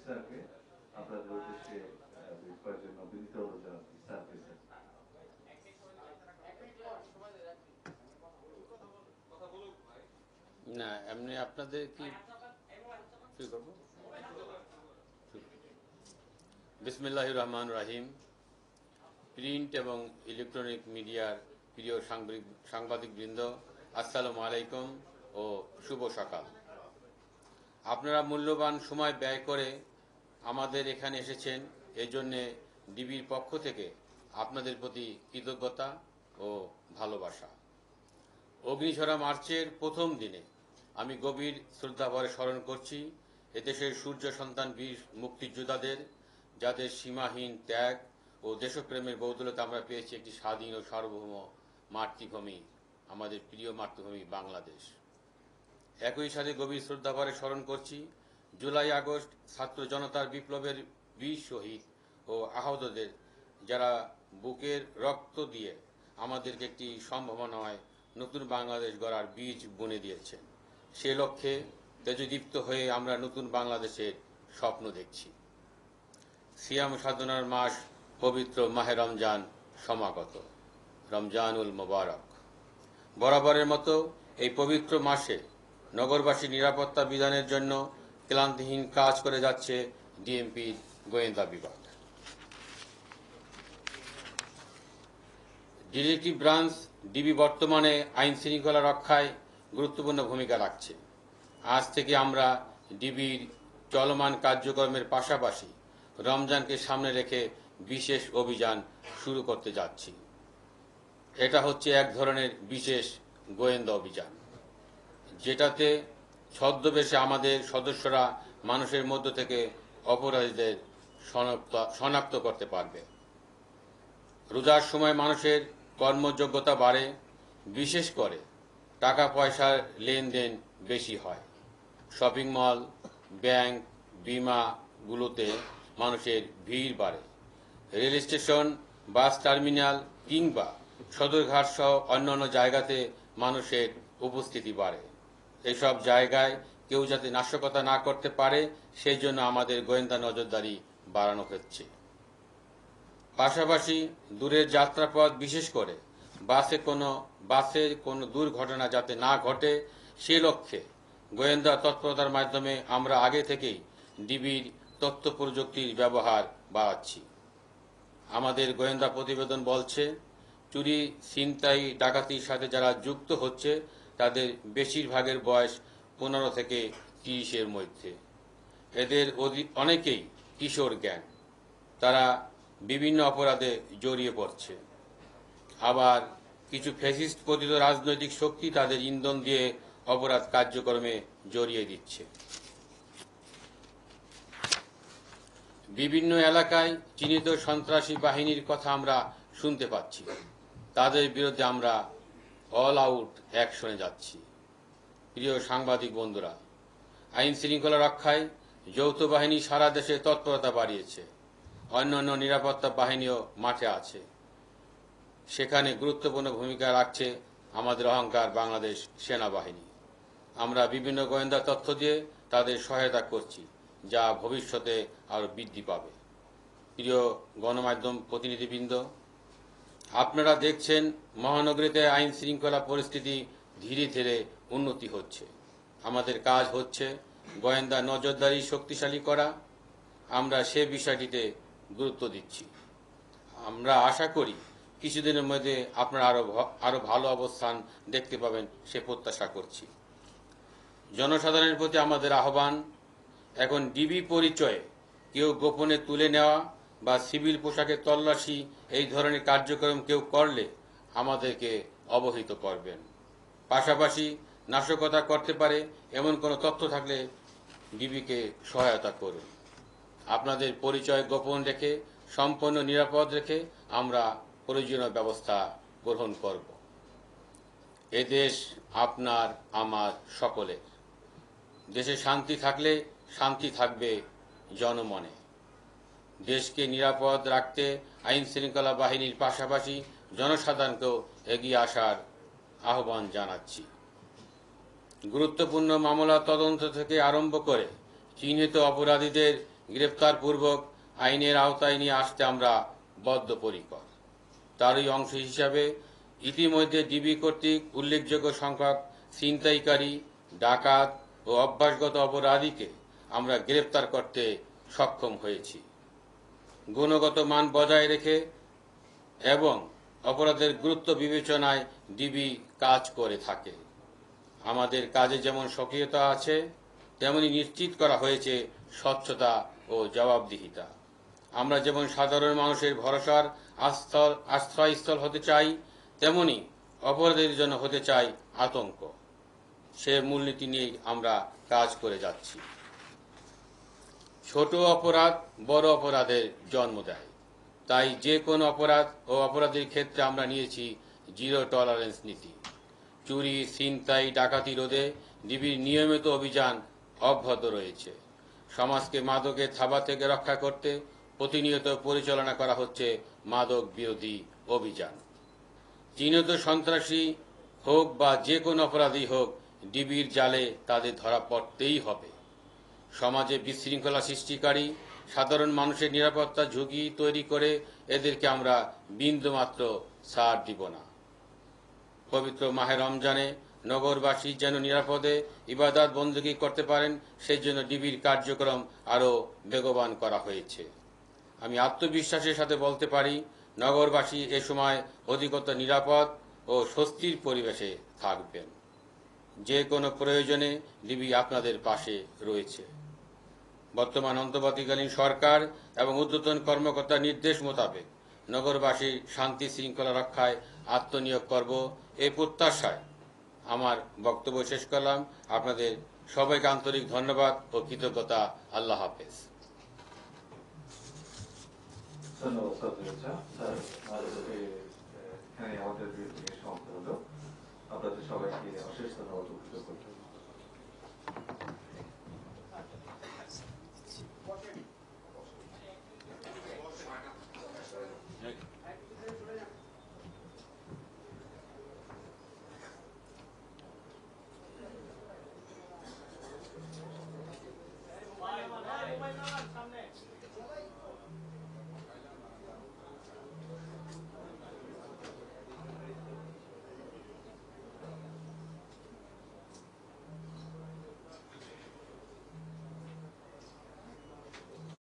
স্যারকে আপনাদের উদ্দেশ্যে কয়েকজন বিনীত জানাচ্ছি। Sir please. না এমনি আপনাদের কি শুরু করব? বিসমিল্লাহির রহমান রাহিম। প্রিন্ট এবং ইলেকট্রনিক মিডিয়ার প্রিয় সাংবাদিকবৃন্দ, আসসালামু আলাইকুম ও শুভ সকাল। আপনারা মূল্যবান সময় ব্যয় করে আমাদের এখানে এসেছেন, এজন্যে ডিবির পক্ষ থেকে আপনাদের প্রতি কৃতজ্ঞতা ও ভালোবাসা। অগ্নিঝরা মার্চের প্রথম দিনে আমি গভীর শ্রদ্ধাভরে স্মরণ করছি এদেশের সূর্য সন্তান বীর মুক্তিযোদ্ধাদের, যাদের সীমাহীন ত্যাগ ও দেশপ্রেমের বৌদলতে আমরা পেয়েছি একটি স্বাধীন ও সার্বভৌম মাতৃভূমি, আমাদের প্রিয় মাতৃভূমি বাংলাদেশ। একই সাথে গভীর শ্রদ্ধাভরে স্মরণ করছি জুলাই আগস্ট ছাত্র জনতার বিপ্লবের বীর শহীদ ও আহতদের, যারা বুকের রক্ত দিয়ে আমাদেরকে একটি সম্ভাবনাময় নতুন বাংলাদেশ গড়ার বীজ বুনে দিয়েছেন। সে লক্ষ্যে তেজদীপ্ত হয়ে আমরা নতুন বাংলাদেশের স্বপ্ন দেখছি। সিয়াম সাধনার মাস পবিত্র মাহে রমজান সমাগত, রমজানুল মোবারক। বরাবরের মতো এই পবিত্র মাসে নগরবাসী নিরাপত্তা বিধানের জন্য ক্লান্তিহীন কাজ করে যাচ্ছে ডিএমপির গোয়েন্দা বিভাগ। ডিটেকটিভ ব্রাঞ্চ ডিবি বর্তমানে আইন শৃঙ্খলা রক্ষায় গুরুত্বপূর্ণ ভূমিকা রাখছে। আজ থেকে আমরা ডিবির চলমান কার্যক্রমের পাশাপাশি রমজানকে সামনে রেখে বিশেষ অভিযান শুরু করতে যাচ্ছি। এটা হচ্ছে এক ধরনের বিশেষ গোয়েন্দা অভিযান, যেটাতে ছদ্মবেশে আমাদের সদস্যরা মানুষের মধ্য থেকে অপরাধীদের শনাক্ত করতে পারবে। রোজার সময় মানুষের কর্মযোগ্যতা বাড়ে, বিশেষ করে টাকা পয়সার লেনদেন বেশি হয়। শপিং মল, ব্যাংক, বিমাগুলোতে মানুষের ভিড় বাড়ে। রেল স্টেশন, বাস টার্মিনাল কিংবা সদরঘাট সহ অন্যান্য জায়গাতে মানুষের উপস্থিতি বাড়ে। এসব জায়গায় কেউ যাতে নাশকতা না করতে পারে সেই জন্য আমাদের গোয়েন্দা নজরদারি বাড়ানো হচ্ছে। পাশাপাশি দূরের যাত্রাপথ, বিশেষ করে বাসে কোনো দুর্ঘটনা যাতে না ঘটে সে লক্ষ্যে গোয়েন্দা তৎপরতার মাধ্যমে আমরা আগে থেকেই ডিবির তথ্য প্রযুক্তির ব্যবহার বাড়াচ্ছি। আমাদের গোয়েন্দা প্রতিবেদন বলছে, চুরি, ছিনতাই, ডাকাতির সাথে যারা যুক্ত হচ্ছে তাদের বেশিরভাগের বয়স 15 থেকে 30-এর মধ্যে। এদের অনেকেই কিশোর গ্যাং, তারা বিভিন্ন অপরাধে জড়িয়ে পড়ছে। আবার কিছু ফ্যাসিস্ট পতিত রাজনৈতিক শক্তি তাদের ইন্ধন দিয়ে অপরাধ কার্যক্রমে জড়িয়ে দিচ্ছে। বিভিন্ন এলাকায় চিহ্নিত সন্ত্রাসী বাহিনীর কথা আমরা শুনতে পাচ্ছি। তাদের বিরুদ্ধে আমরা অল আউট অ্যাকশনে যাচ্ছি। প্রিয় সাংবাদিক বন্ধুরা, আইন শৃঙ্খলা রক্ষায় যৌথ বাহিনী সারা দেশে তৎপরতা বাড়িয়েছে। অন্যান্য নিরাপত্তা বাহিনীও মাঠে আছে। সেখানে গুরুত্বপূর্ণ ভূমিকা রাখছে আমাদের অহংকার বাংলাদেশ সেনাবাহিনী। আমরা বিভিন্ন গোয়েন্দা তথ্য দিয়ে তাদের সহায়তা করছি, যা ভবিষ্যতে আরও বৃদ্ধি পাবে। প্রিয় গণমাধ্যম প্রতিনিধিবৃন্দ, আপনারা দেখছেন মহানগরীতে আইন শৃঙ্খলা পরিস্থিতি ধীরে ধীরে উন্নতি হচ্ছে। আমাদের কাজ হচ্ছে গোয়েন্দা নজরদারি শক্তিশালী করা। আমরা সে বিষয়টিতে গুরুত্ব দিচ্ছি। আমরা আশা করি কিছুদিনের মধ্যে আপনারা আরো ভালো অবস্থান দেখতে পাবেন, সে প্রত্যাশা করছি। জনসাধারণের প্রতি আমাদের আহ্বান, এখন ডিবি পরিচয়ে কেউ গোপনে তুলে নেওয়া বা সিভিল পোশাকে তল্লাশি এই ধরনের কার্যক্রম কেউ করলে আমাদেরকে অবহিত করবেন। পাশাপাশি নাশকতা করতে পারে এমন কোনো তথ্য থাকলে ডিবিকে সহায়তা করুন। আপনাদের পরিচয় গোপন রেখে, সম্পূর্ণ নিরাপদ রেখে আমরা প্রয়োজনীয় ব্যবস্থা গ্রহণ করব। এদেশ আপনার, আমার, সকলের। দেশে শান্তি থাকলে শান্তি থাকবে জনমনে। দেশকে নিরাপদ রাখতে আইন শৃঙ্খলা বাহিনীর পাশাপাশি জনসাধারণকেও এগিয়ে আসার আহ্বান জানাচ্ছি। গুরুত্বপূর্ণ মামলা তদন্ত থেকে আরম্ভ করে চিহ্নিত অপরাধীদের গ্রেপ্তারপূর্বক আইনের আওতায় নিয়ে আসতে আমরা বদ্ধপরিকর। তারই অংশ হিসাবে ইতিমধ্যে ডিবি কর্তৃক উল্লেখযোগ্য সংখ্যক ছিনতাইকারী, ডাকাত ও অভ্যাসগত অপরাধীকে আমরা গ্রেপ্তার করতে সক্ষম হয়েছি। গুণগত মান বজায় রেখে এবং অপরাধের গুরুত্ব বিবেচনায় ডিবি কাজ করে থাকে। আমাদের কাজে যেমন সক্রিয়তা আছে, তেমনি নিশ্চিত করা হয়েছে স্বচ্ছতা ও জবাবদিহিতা। আমরা যেমন সাধারণ মানুষের ভরসার আশ্রয়স্থল হতে চাই, তেমনি অপরাধীদের জন্য হতে চাই আতঙ্ক। সে মূলনীতি নিয়েই আমরা কাজ করে যাচ্ছি। ছোট অপরাধ বড় অপরাধের জন্ম দেয়, তাই যে কোনো অপরাধ ও অপরাধের ক্ষেত্রে আমরা নিয়েছি জিরো টলারেন্স নীতি। চুরি, ছিনতাই, ডাকাতি রোধে ডিবির নিয়মিত অভিযান অব্যাহত রয়েছে। সমাজকে মাদকের থাবা থেকে রক্ষা করতে প্রতিনিয়ত পরিচালনা করা হচ্ছে মাদক বিরোধী অভিযান। চিহ্নিত সন্ত্রাসী হোক বা যে কোনো অপরাধী হোক, ডিবির জালে তাদের ধরা পড়তেই হবে। সমাজে বিশৃঙ্খলা সৃষ্টিকারী সাধারণ মানুষের নিরাপত্তা ঝুঁকি তৈরি করে এদেরকে আমরা বিন্দুমাত্র ছাড় দিব না। পবিত্র মাহে রমজানে নগরবাসী যেন নিরাপদে ইবাদত বন্দী করতে পারেন, সেই জন্য ডিবির কার্যক্রম আরও বেগবান করা হয়েছে। আমি আত্মবিশ্বাসের সাথে বলতে পারি, নগরবাসী এ সময় অধিকতর নিরাপদ ও স্বস্তির পরিবেশে থাকবেন। যে কোনো প্রয়োজনে ডিবি আপনাদের পাশে রয়েছে। বর্তমান অন্তর্বর্তীকালীন সরকার এবং ঊর্ধ্বতন কর্মকর্তার নির্দেশ মোতাবেক নগরবাসীর শান্তি শৃঙ্খলা রক্ষায় আত্মনিয়োগ করব, এই প্রত্যাশায় আমার বক্তব্য শেষ করলাম। আপনাদের সবাইকে আন্তরিক ধন্যবাদ ও কৃতজ্ঞতা। আল্লাহ হাফেজ। ধন্যবাদ স্যার। এখানে আমাদের সমাপ্ত হলো। আপনাদের সবাইকে অশেষ ধন্যবাদ।